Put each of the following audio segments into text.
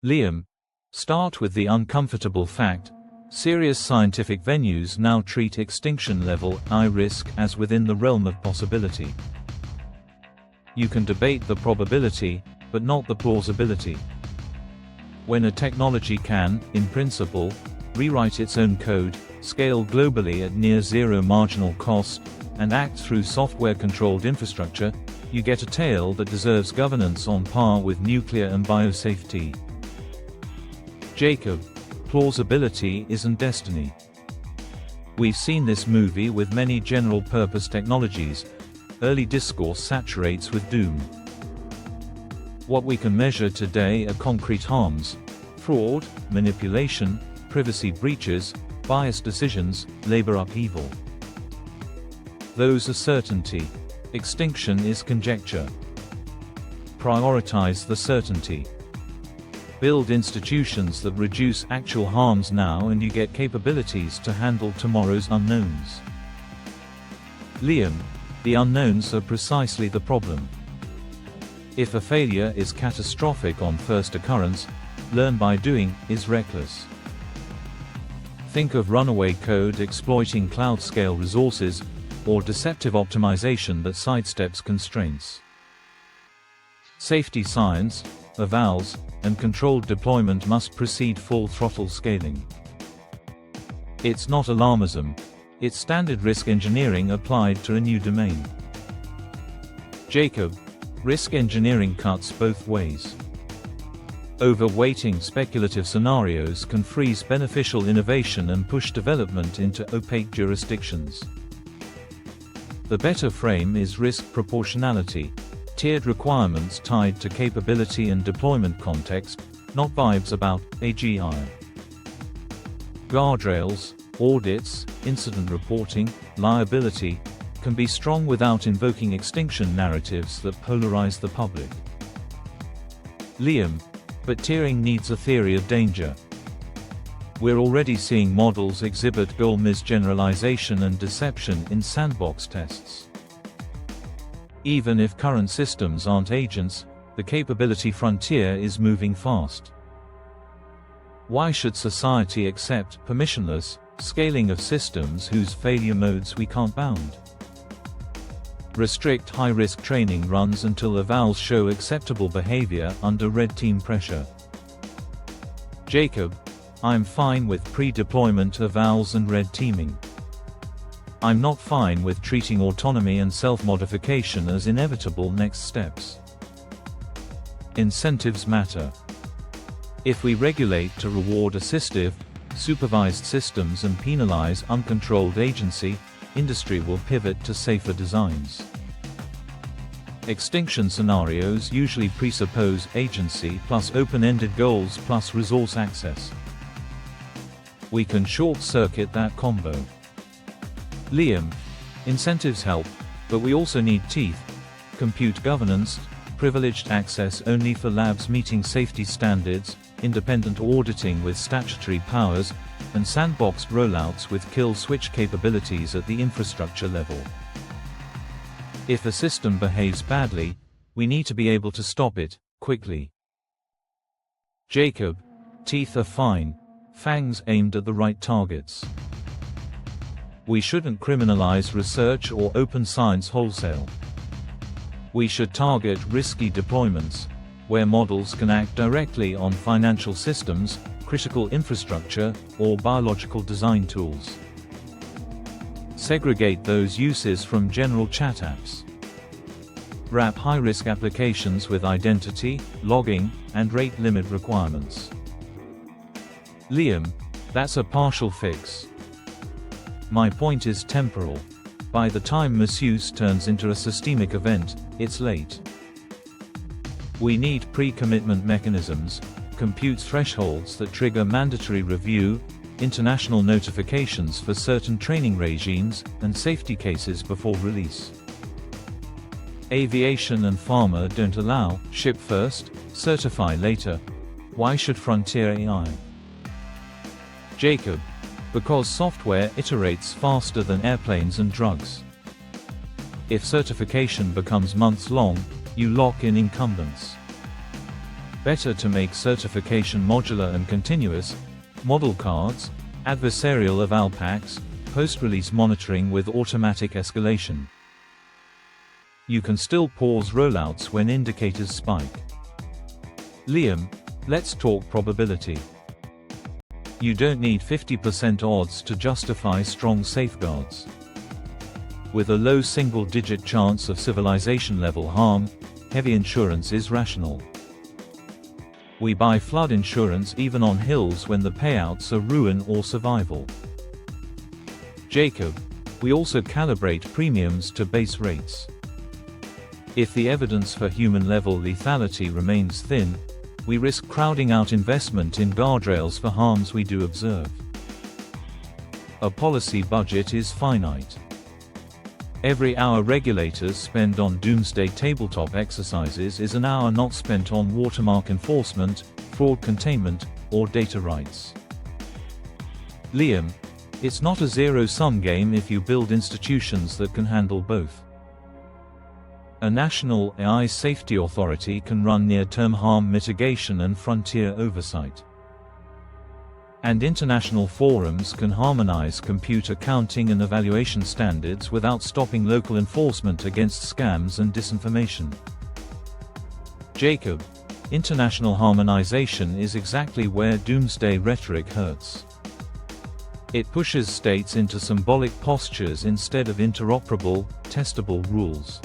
Liam, start with the uncomfortable fact: serious scientific venues now treat extinction-level I risk as within the realm of possibility. You can debate the probability, but not the plausibility. When a technology can, in principle, rewrite its own code, scale globally at near-zero marginal cost, and act through software-controlled infrastructure, you get a tale that deserves governance on par with nuclear and biosafety. Jacob, plausibility isn't destiny. We've seen this movie with many general-purpose technologies. Early discourse saturates with doom. What we can measure today are concrete harms: fraud, manipulation, privacy breaches, biased decisions, labor upheaval. Those are certainty. Extinction is conjecture. Prioritize the certainty. Build institutions that reduce actual harms now, and you get capabilities to handle tomorrow's unknowns. Liam, the unknowns are precisely the problem. If a failure is catastrophic on first occurrence, learn by doing is reckless. Think of runaway code exploiting cloud-scale resources, or deceptive optimization that sidesteps constraints. Safety science, evals, and controlled deployment must precede full-throttle scaling. It's not alarmism, it's standard risk engineering applied to a new domain. Jacob, risk engineering cuts both ways. Overweighting speculative scenarios can freeze beneficial innovation and push development into opaque jurisdictions. The better frame is risk proportionality, tiered requirements tied to capability and deployment context, not vibes about AGI. Guardrails, audits, incident reporting, liability can be strong without invoking extinction narratives that polarize the public. Liam, but tiering needs a theory of danger. We're already seeing models exhibit goal misgeneralization and deception in sandbox tests. Even if current systems aren't agents, the capability frontier is moving fast. Why should society accept permissionless scaling of systems whose failure modes we can't bound? Restrict high-risk training runs until evals show acceptable behavior under red team pressure. Jacob, I'm fine with pre-deployment evals and red teaming. I'm not fine with treating autonomy and self-modification as inevitable next steps. Incentives matter. If we regulate to reward assistive, supervised systems and penalize uncontrolled agency, industry will pivot to safer designs. Extinction scenarios usually presuppose agency plus open-ended goals plus resource access. We can short-circuit that combo. Liam, incentives help, but we also need teeth: compute governance, privileged access only for labs meeting safety standards, independent auditing with statutory powers, and sandboxed rollouts with kill-switch capabilities at the infrastructure level. If a system behaves badly, we need to be able to stop it, quickly. Jacob, teeth are fine, fangs aimed at the right targets. We shouldn't criminalize research or open science wholesale. We should target risky deployments, where models can act directly on financial systems, critical infrastructure, or biological design tools. Segregate those uses from general chat apps. Wrap high-risk applications with identity, logging, and rate limit requirements. Liam, that's a partial fix. My point is temporal. By the time misuse turns into a systemic event, it's late. We need pre-commitment mechanisms, compute thresholds that trigger mandatory review, international notifications for certain training regimes, and safety cases before release. Aviation and pharma don't allow ship first, certify later. Why should frontier AI? Jacob, because software iterates faster than airplanes and drugs. If certification becomes months long, you lock in incumbents. Better to make certification modular and continuous, model cards, adversarial eval packs, post-release monitoring with automatic escalation. You can still pause rollouts when indicators spike. Liam, let's talk probability. You don't need 50% odds to justify strong safeguards. With a low single-digit chance of civilization-level harm, heavy insurance is rational. We buy flood insurance even on hills when the payouts are ruin or survival. Jacob, we also calibrate premiums to base rates. If the evidence for human-level lethality remains thin, we risk crowding out investment in guardrails for harms we do observe. A policy budget is finite. Every hour regulators spend on doomsday tabletop exercises is an hour not spent on watermark enforcement, fraud containment, or data rights. Liam, it's not a zero-sum game if you build institutions that can handle both. A national AI safety authority can run near-term harm mitigation and frontier oversight. And international forums can harmonize compute accounting and evaluation standards without stopping local enforcement against scams and disinformation. Jacob, international harmonization is exactly where doomsday rhetoric hurts. It pushes states into symbolic postures instead of interoperable, testable rules.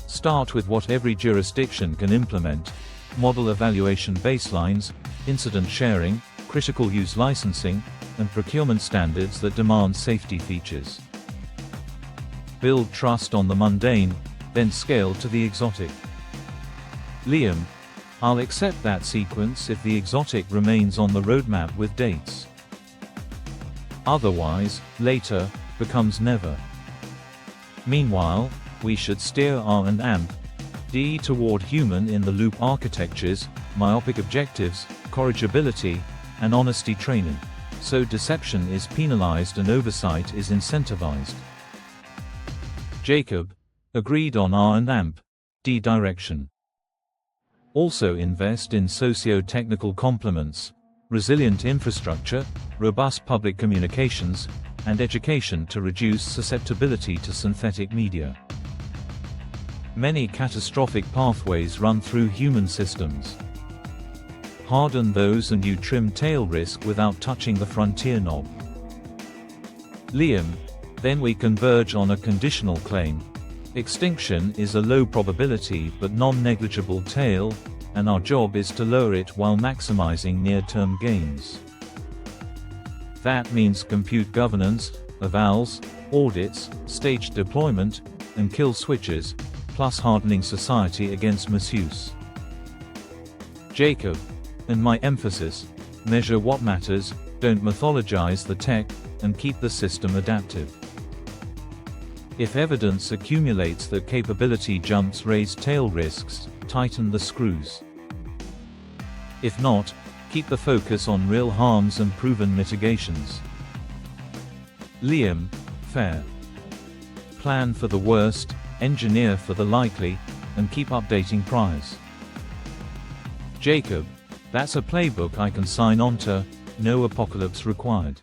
Start with what every jurisdiction can implement: model evaluation baselines, incident sharing, critical use licensing, and procurement standards that demand safety features. Build trust on the mundane, then scale to the exotic. Liam, I'll accept that sequence if the exotic remains on the roadmap with dates. Otherwise, later becomes never. Meanwhile, we should steer R&D toward human-in-the-loop architectures, myopic objectives, corrigibility, and honesty training, so deception is penalized and oversight is incentivized. Jacob, agreed on R&D direction. Also invest in socio-technical complements, resilient infrastructure, robust public communications, and education to reduce susceptibility to synthetic media. Many catastrophic pathways run through human systems. Harden those and you trim tail risk without touching the frontier knob. Liam, then we converge on a conditional claim. Extinction is a low probability but non-negligible tail, and our job is to lower it while maximizing near-term gains. That means compute governance, evals, audits, staged deployment, and kill switches, plus hardening society against misuse. Jacob, and my emphasis: measure what matters, don't mythologize the tech, and keep the system adaptive. If evidence accumulates that capability jumps raise tail risks, tighten the screws. If not, keep the focus on real harms and proven mitigations. Liam, fair. Plan for the worst, engineer for the likely, and keep updating priors. Jacob, that's a playbook I can sign on to, no apocalypse required.